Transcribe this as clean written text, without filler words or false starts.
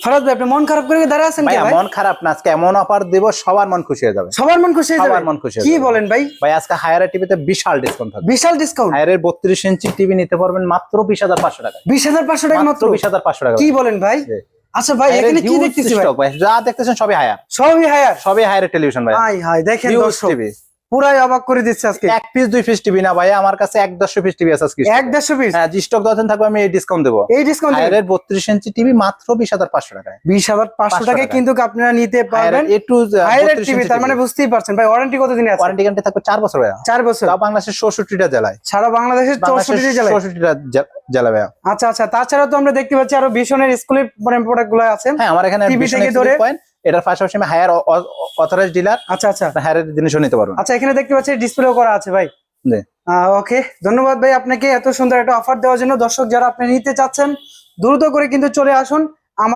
ফরাদ ভাই আপনি মন খারাপ করে দাঁড়ায় আছেন ভাই কে ভাই? মন খারাপ না, আজকে এমন অফার দেব সবার মন খুশি হয়ে যাবে। সবার মন খুশি হয়ে যাবে? সবার মন খুশি হয়ে কি যাবে। বলেন ভাই? ভাই আজকে হায়ার টিভিতে বিশাল ডিসকাউন্ট থাকবে। বিশাল ডিসকাউন্ট? হায়ারের 32 ইঞ্চি টিভি নিতে পারবেন মাত্র 20,500 টাকা। 20,500 টাকা মাত্র? 20,500 টাকা। কি বলেন ভাই? আচ্ছা ভাই এখানে কি দেখতেছি ভাই? ভাই যা দেখতেছেন সবই হায়ার। সবই হায়ার? সবই হায়ারের টেলিভিশন ভাই। হাই হাই দেখেন দর্শক টিভি পুরাই অবাক করে দিচ্ছে আজকে। এক পিস 2 পিস টিভি না ভাই, আমার কাছে 1.5 পিস টিভি আছে আজকে। 1.5 পিস? হ্যাঁ, যে স্টক দরকার থাকবে আমি এই ডিসকাউন্ট দেব। এই ডিসকাউন্ট হায়ারের 32 ইঞ্চি টিভি মাত্র 20,500 টাকায়। 20,500 টাকায় কিন্তু আপনারা নিতে পারবেন এ টু হায়ারের টিভি। তার মানে বুঝতেই পারছেন ভাই ওয়ারেন্টি কতদিন আছে? ওয়ারেন্টি গ্যারান্টি থাকবে 4 বছর ভাই। 4 বছর? তাও বাংলাদেশের 64টা জেলায়। সারা বাংলাদেশের 64টা জেলায়? 64টা জেলা ভাই। আচ্ছা আচ্ছা, তাছাড়া তো আমরা দেখতে পাচ্ছি আরো ভীষণের স্কুলের প্রোডাক্ট গুলো আছে। হ্যাঁ, আমার এখানে টিভি থেকে ধরে এটার পাশাপাশি আমি হায়ার অথরাইজড ডিলার। আচ্ছা আচ্ছা, হায়ারের জিনিসও নিতে পারবেন। আচ্ছা এখানে দেখতে পাচ্ছি ডিসপ্লেও করা আছে ভাই। জি ওকে, ধন্যবাদ ভাই আপনাকে এত সুন্দর একটা অফার দেওয়ার জন্য। দর্শক যারা আপনি নিতে চাচ্ছেন দ্রুত করে কিন্তু চলে আসুন।